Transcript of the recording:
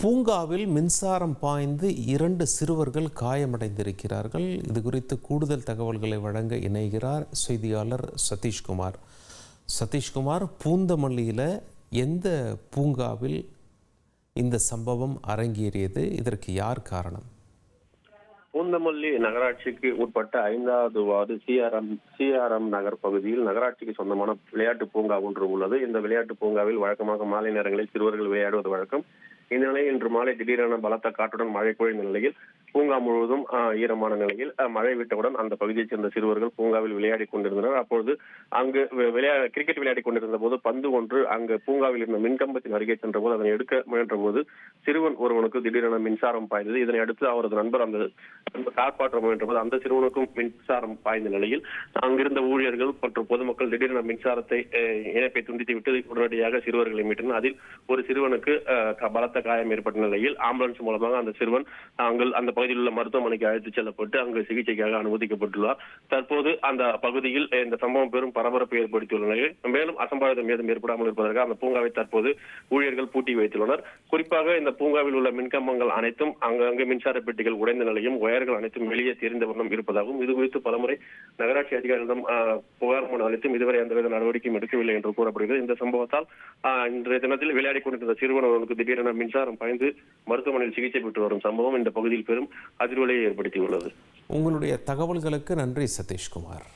பூங்காவில் மின்சாரம் பாய்ந்து 2 சிறுவர்கள் காயமடைந்திருக்கிறார்கள். இது குறித்து கூடுதல் தகவல்களை வழங்க இணைகிறார் செய்தியாளர் சதீஷ்குமார். சதீஷ்குமார், பூந்தமல்லியில் எந்த பூங்காவில் இந்த சம்பவம் அரங்கேறியது? இதற்கு யார் காரணம்? பூந்தமல்லி நகராட்சிக்கு உட்பட்ட 5வது வார்டு சிஆர்எம் நகர் பகுதியில் நகராட்சிக்கு சொந்தமான விளையாட்டு பூங்கா ஒன்று உள்ளது. இந்த விளையாட்டு பூங்காவில் வழக்கமாக மாலை நேரங்களில் சிறுவர்கள் விளையாடுவது வழக்கம். இந்த நிலையில் இன்று மாலை திடீரென பலத்த காற்றுடன் மழை பொழிந்த நிலையில் பூங்கா முழுவதும் ஈரமான நிலையில் மழை விட்டவுடன் அந்த பகுதியைச் சேர்ந்த சிறுவர்கள் பூங்காவில் விளையாடி கொண்டிருந்தனர். அப்பொழுது அங்கு கிரிக்கெட் விளையாடி கொண்டிருந்த போது பந்து ஒன்று அங்கு பூங்காவில் இருந்த மின்கம்பத்தின் அருகே சென்ற போது அதனை எடுக்க முயன்ற போது சிறுவன் ஒருவனுக்கு திடீரென மின்சாரம் பாய்ந்தது. இதனை அடுத்து அவரது நண்பர் அந்த காப்பாற்ற முயன்ற போது அந்த சிறுவனுக்கும் மின்சாரம் பாய்ந்த நிலையில் அங்கிருந்த ஊழியர்கள் மற்றும் பொதுமக்கள் திடீரென மின்சாரத்தை இணைப்பை துண்டித்து விட்டு உடனடியாக சிறுவர்களை மீட்டனர். அதில் ஒரு சிறுவனுக்கு பலத்த காயம் ஏற்பட்ட நிலையில் ஆம்புலன்ஸ் மூலமாக அந்த சிறுவன் அந்த பகுதியில் உள்ள மருத்துவமனைக்கு அழைத்துச் செல்லப்பட்டு அங்கு சிகிச்சைக்காக அனுமதிக்கப்பட்டுள்ளார். தற்போது அந்த பகுதியில் இந்த சம்பவம் பெரும் பரபரப்பை ஏற்படுத்தியுள்ள நிலையில் மேலும் அசம்பாவிதம் ஏதும் ஏற்படாமல் இருப்பதற்காக அந்த பூங்காவை தற்போது ஊழியர்கள் பூட்டி வைத்துள்ளனர். குறிப்பாக இந்த பூங்காவில் உள்ள மின்கம்பங்கள் அனைத்தும் அங்கங்கே மின்சார பெட்டிகள் உடைந்த நிலையும் ஒயர்கள் அனைத்தும் வெளியே தெரிந்த வண்ணம் இருப்பதாகவும் இது குறித்து பலமுறை நகராட்சி அதிகாரிகளிடம் புகார் மனு அளித்தும் இதுவரை எந்தவித நடவடிக்கையும் எடுக்கவில்லை என்று கூறப்படுகிறது. இந்த சம்பவத்தால் இன்றைய தினத்தில் விளையாடி கொண்டிருந்த சிறுவன் அவர்களுக்கு திடீரென மின்சாரம் பாய்ந்து மருத்துவமனையில் சிகிச்சை பெற்று வரும் சம்பவம் இந்த பகுதியில் பெரும் அதிர்வலையை ஏற்படுத்தியுள்ளது. உங்களுடைய தகவல்களுக்கு நன்றி சதீஷ்குமார்.